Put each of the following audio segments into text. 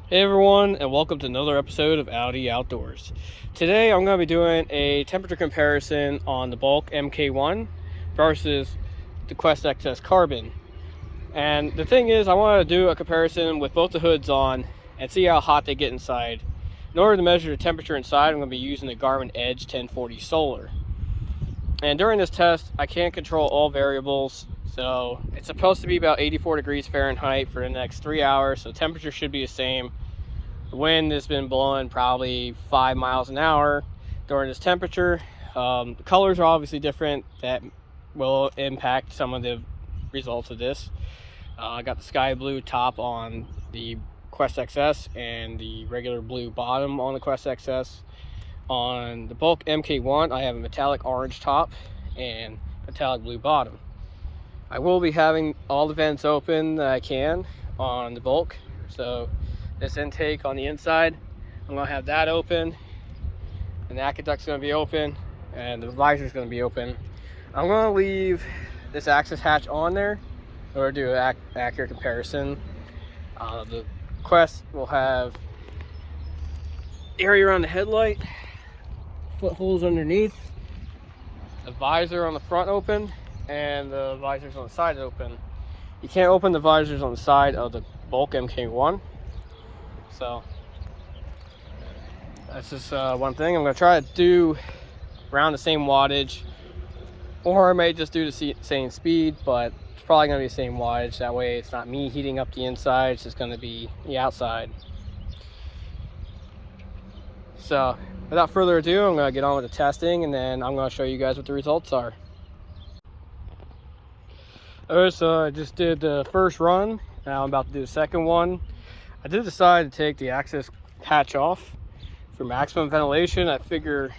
Hey everyone, and welcome to another episode of Audi Outdoors. Today I'm going to be doing a temperature comparison on the Bülk MK1 versus the Quest XS Carbon. And the thing is, I want to do a comparison with both the hoods on and see how hot they get inside. In order to measure the temperature inside, I'm going to be using the Garmin Edge 1040 Solar. And during this test, I can't control all variables, so it's supposed to be about 84 degrees Fahrenheit for the next 3 hours, so temperature should be the same. The wind has been blowing probably 5 miles an hour during this temperature. The colors are obviously different. That will impact some of the results of this. I got the sky blue top on the Quest XS and the regular blue bottom on the Quest XS. On the Bülk MK1, I have a metallic orange top and metallic blue bottom. I will be having all the vents open that I can on the Bülk. So this intake on the inside, I'm going to have that open, and the aqueduct's going to be open, and the visor's going to be open. I'm going to leave this access hatch on there in order to do an accurate comparison. The Quest will have area around the headlight, footholes underneath, the visor on the front open, and the visors on the side open. You can't open the visors on the side of the Bülk MK1. So that's just one thing. I'm going to try to do around the same wattage, or I may just do the same speed, but it's probably going to be the same wattage. That way it's not me heating up the inside, it's just going to be the outside. So without further ado, I'm going to get on with the testing, and then I'm going to show you guys what the results are. Alright, so I just did the first run. Now I'm about to do the second one. I did decide to take the access hatch off for maximum ventilation. I figure,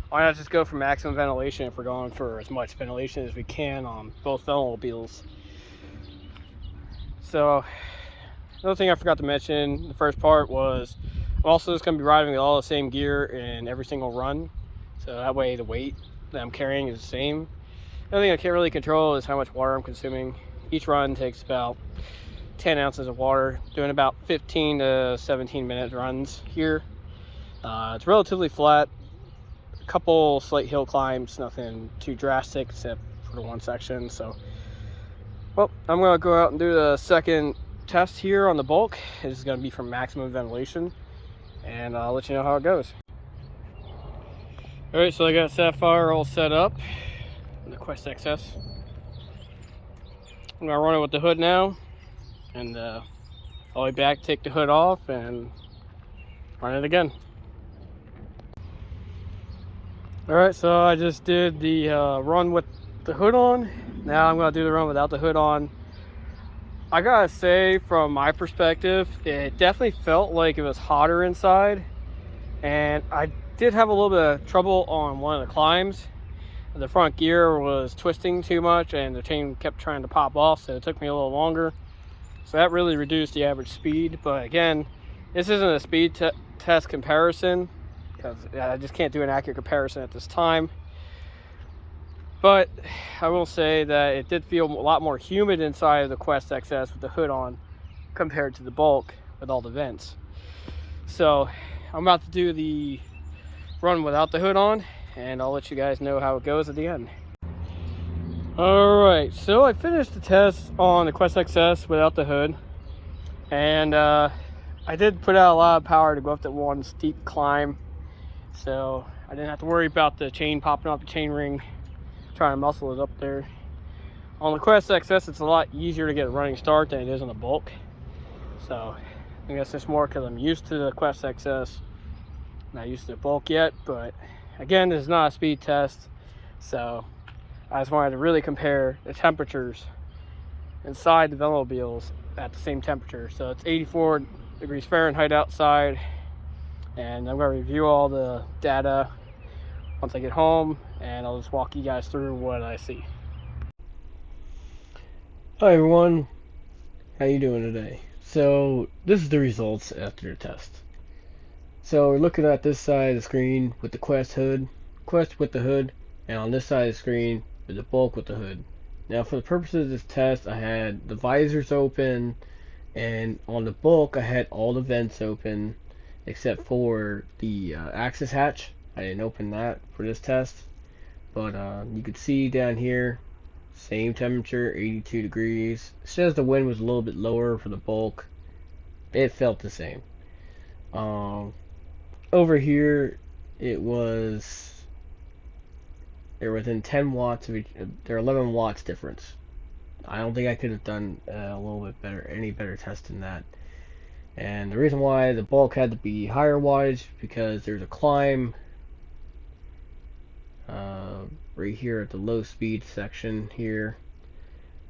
why not just go for maximum ventilation if we're going for as much ventilation as we can on both automobiles. So another thing I forgot to mention, the first part was I'm also just going to be riding with all the same gear in every single run, so that way the weight that I'm carrying is the same. The only thing I can't really control is how much water I'm consuming. Each run takes about 10 ounces of water, doing about 15 to 17 minute runs here. It's relatively flat, a couple slight hill climbs, nothing too drastic except for the one section. So, well, I'm going to go out and do the second test here on the Bülk. This is going to be for maximum ventilation, and I'll let you know how it goes. Alright, so I got Sapphire all set up, the Quest XS. I'm going to run it with the hood now, and all the way back, take the hood off and run it again. Alright, so I just did the run with the hood on. Now I'm going to do the run without the hood on. I gotta say, from my perspective, it definitely felt like it was hotter inside, and I did have a little bit of trouble on one of the climbs. The front gear was twisting too much and the chain kept trying to pop off, so it took me a little longer. So that really reduced the average speed. But again, this isn't a speed test comparison because I just can't do an accurate comparison at this time. But I will say that it did feel a lot more humid inside of the Quest XS with the hood on compared to the Bülk with all the vents. So I'm about to do the run without the hood on, and I'll let you guys know how it goes at the end. Alright, so I finished the test on the Quest XS without the hood, and I did put out a lot of power to go up that one steep climb, so I didn't have to worry about the chain popping off the chain ring, trying to muscle it up there. On the Quest XS, it's a lot easier to get a running start than it is on the Bülk, so I guess it's more because I'm used to the Quest XS, not used to the Bülk yet. But again, this is not a speed test, so I just wanted to really compare the temperatures inside the automobiles at the same temperature. So it's 84 degrees Fahrenheit outside, and I'm going to review all the data once I get home, and I'll just walk you guys through what I see. Hi everyone, how you doing today? So this is the results after the test. So we're looking at this side of the screen with the Quest with the hood, and on this side of the screen with the Bülk with the hood. Now for the purposes of this test, I had the visors open And on the bulk, I had all the vents open except for the access hatch. I didn't open that for this test, but you could see down here, same temperature, 82 degrees. It says the wind was a little bit lower for the bulk. It felt the same. Over here, it was they're within 10 watts of each. They're 11 watts difference. I don't think I could have done a little bit better, any better test than that. And the reason why the bulk had to be higher wattage because there's a climb right here at the low speed section here.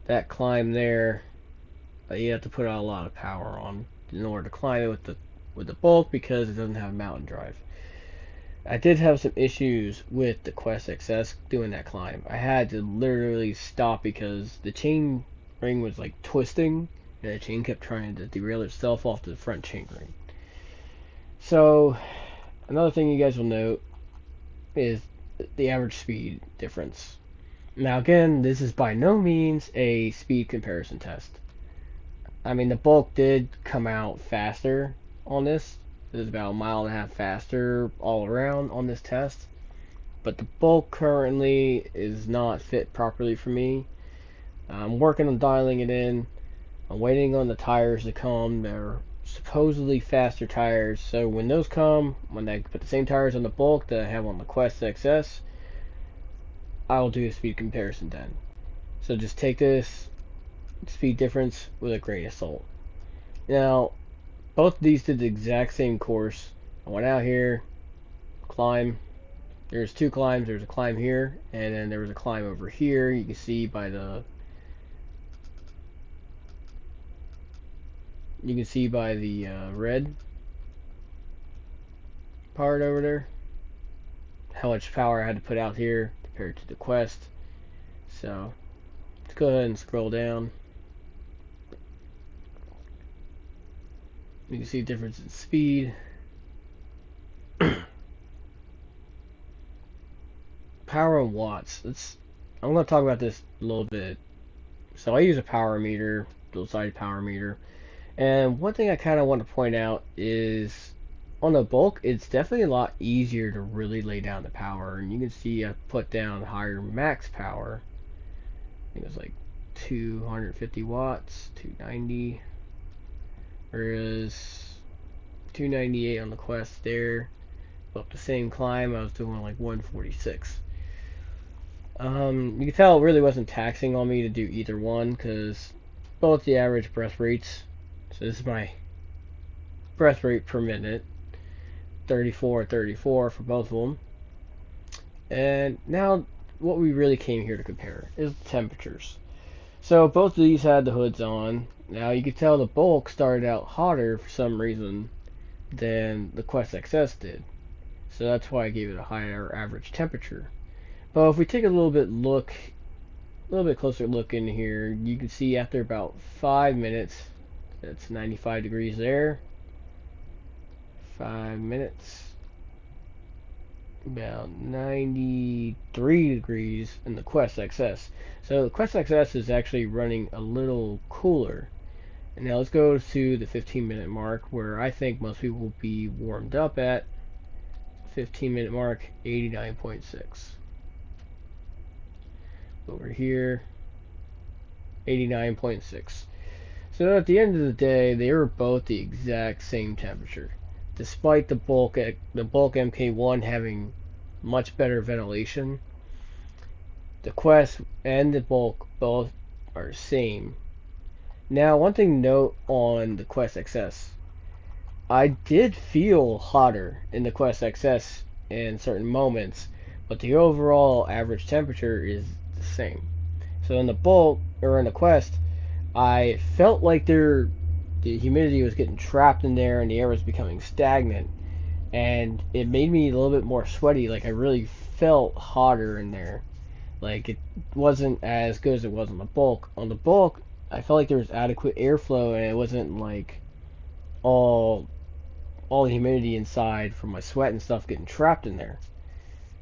That climb there, you have to put out a lot of power on in order to climb it with the bulk because it doesn't have mountain drive. I did have some issues with the Quest XS doing that climb. I had to literally stop because the chain ring was like twisting and the chain kept trying to derail itself off the front chain ring. So another thing you guys will note is the average speed difference. Now again, this is by no means a speed comparison test. I mean, the bulk did come out faster on this. It was about 1.5 miles faster all around on this test. But the bulk currently is not fit properly for me. I'm working on dialing it in. I'm waiting on the tires to come. They're supposedly faster tires. So when those come, when I put the same tires on the bulk that I have on the Quest XS, I will do a speed comparison then. So just take this speed difference with a grain of salt. Now, both of these did the exact same course. I went out here, climb. There's two climbs. There's a climb here, and then there was a climb over here. You can see by the red part over there how much power I had to put out here compared to the Quest. So let's go ahead and scroll down. You can see difference in speed. Power and watts. I'm going to talk about this a little bit. So I use a power meter, dual-sided power meter. And one thing I kind of want to point out is on the bulk, it's definitely a lot easier to really lay down the power. And you can see I put down higher max power. I think it was like 250 watts, 290. Whereas 298 on the Quest there. Up the same climb, I was doing like 146. You can tell it really wasn't taxing on me to do either one because both the average breath rates. So this is my breath rate per minute, 34 for both of them. And now what we really came here to compare is the temperatures. So both of these had the hoods on. Now you can tell the bulk started out hotter for some reason than the Quest XS did. So that's why I gave it a higher average temperature. But if we take a little bit closer look in here, you can see after about 5 minutes, that's 95 degrees there. 5 minutes, about 93 degrees in the Quest XS. So the Quest XS is actually running a little cooler. And now let's go to the 15-minute mark where I think most people will be warmed up at. 15-minute mark, 89.6. Over here, 89.6. So at the end of the day, they were both the exact same temperature, despite the Bülk MK1 having much better ventilation. The Quest and the Bülk both are the same. Now, one thing to note on the Quest XS, I did feel hotter in the Quest XS in certain moments, but the overall average temperature is the same. So in the Bülk, or in the Quest, I felt like the humidity was getting trapped in there and the air was becoming stagnant, and it made me a little bit more sweaty. Like I really felt hotter in there. Like it wasn't as good as it was on the Bülk. On the Bülk, I felt like there was adequate airflow and it wasn't like all the humidity inside from my sweat and stuff getting trapped in there.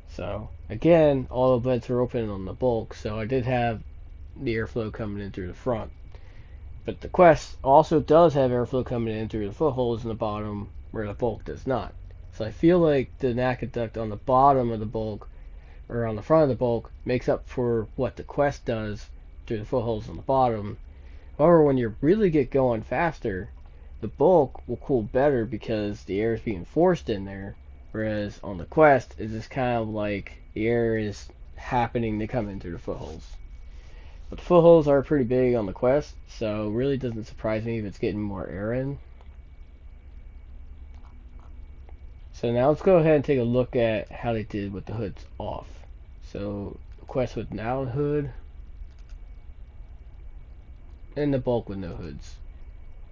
So again, all the vents were open on the Bülk, so I did have the airflow coming in through the front. But the Quest also does have airflow coming in through the footholes in the bottom where the Bulk does not. So I feel like the NACA duct on the bottom of the Bulk, or on the front of the Bulk, makes up for what the Quest does through the footholes on the bottom. However, when you really get going faster, the Bulk will cool better because the air is being forced in there, whereas on the Quest, it's just kind of like the air is happening to come in through the footholes. But the footholes are pretty big on the Quest, so it really doesn't surprise me if it's getting more air in. So now let's go ahead and take a look at how they did with the hoods off. So the Quest with now hood, and the Bulk with no hoods.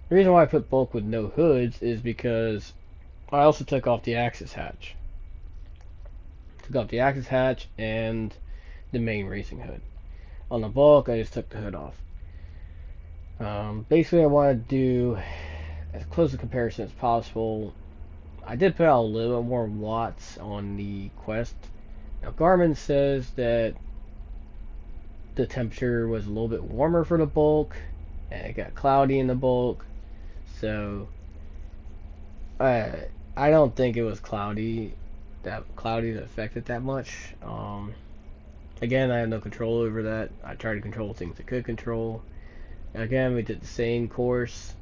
The reason why I put Bulk with no hoods is because I also took off the access hatch. Took off the access hatch and the main racing hood. On the Bulk, I just took the hood off. Basically, I want to do as close a comparison as possible. I did put out a little bit more watts on the Quest. Now, Garmin says that the temperature was a little bit warmer for the Bulk, and it got cloudy in the Bulk. So, I don't think it was cloudy that affect it that much. Again, I have no control over that. I tried to control things I could control. Again, we did the same course.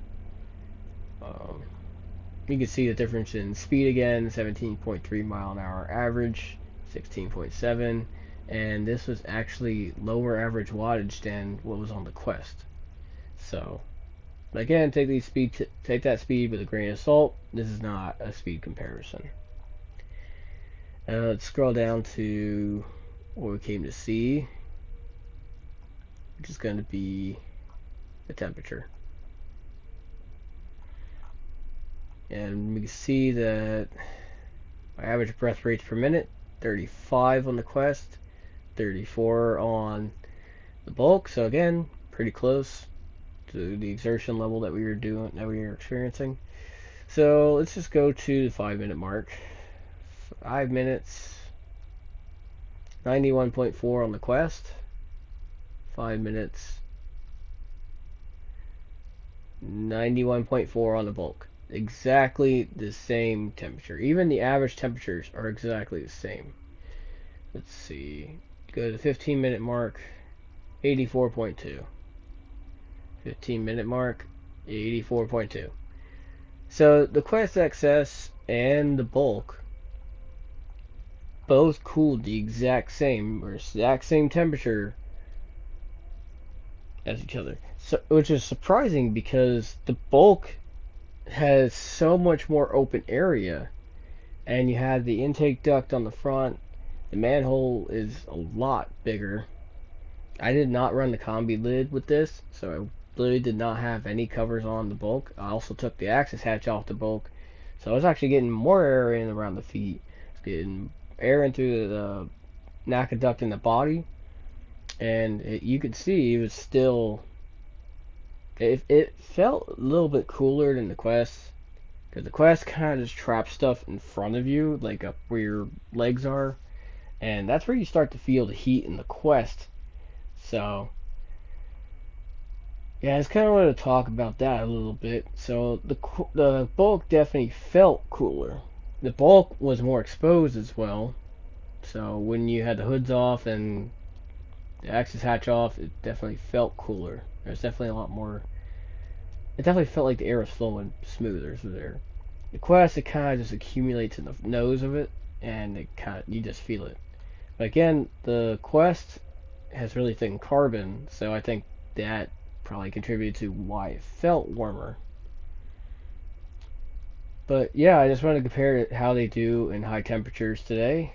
You can see the difference in speed again, 17.3 mile an hour average, 16.7, and this was actually lower average wattage than what was on the Quest. So, again, take that speed with a grain of salt. This is not a speed comparison. Let's scroll down to what we came to see, which is going to be the temperature. And we can see that my average breath rates per minute, 35 on the Quest, 34 on the Bulk. So again, pretty close to the exertion level that we were experiencing. So let's just go to the 5-minute mark. 5 minutes, 91.4 on the Quest. 5 minutes, 91.4 on the Bulk. Exactly the same temperature. Even the average temperatures are exactly the same. Let's see. Go to the 15-minute mark, 84.2. 15-minute mark, 84.2. So the Quest XS and the Bulk both cooled the exact same temperature as each other. So, which is surprising because the Bulk has so much more open area, and you have the intake duct on the front. The manhole is a lot bigger. I did not run the combi lid with this, so I literally did not have any covers on the Bulk. I also took the access hatch off the Bulk, so I was actually getting more air in around the feet, getting air in through the NACA duct in the body, and you could see it was still. It felt a little bit cooler than the Quest, because the Quest kind of just traps stuff in front of you, like up where your legs are, and that's where you start to feel the heat in the Quest. So, yeah, I just kind of wanted to talk about that a little bit. So the Bulk definitely felt cooler. The Bulk was more exposed as well. So when you had the hoods off and the access hatch off, it definitely felt cooler. There's definitely a lot more. It definitely felt like the air was flowing smoother through there. The Quest, it kind of just accumulates in the nose of it, and you just feel it. But again, the Quest has really thin carbon, so I think that probably contributed to why it felt warmer. But yeah, I just wanted to compare how they do in high temperatures today.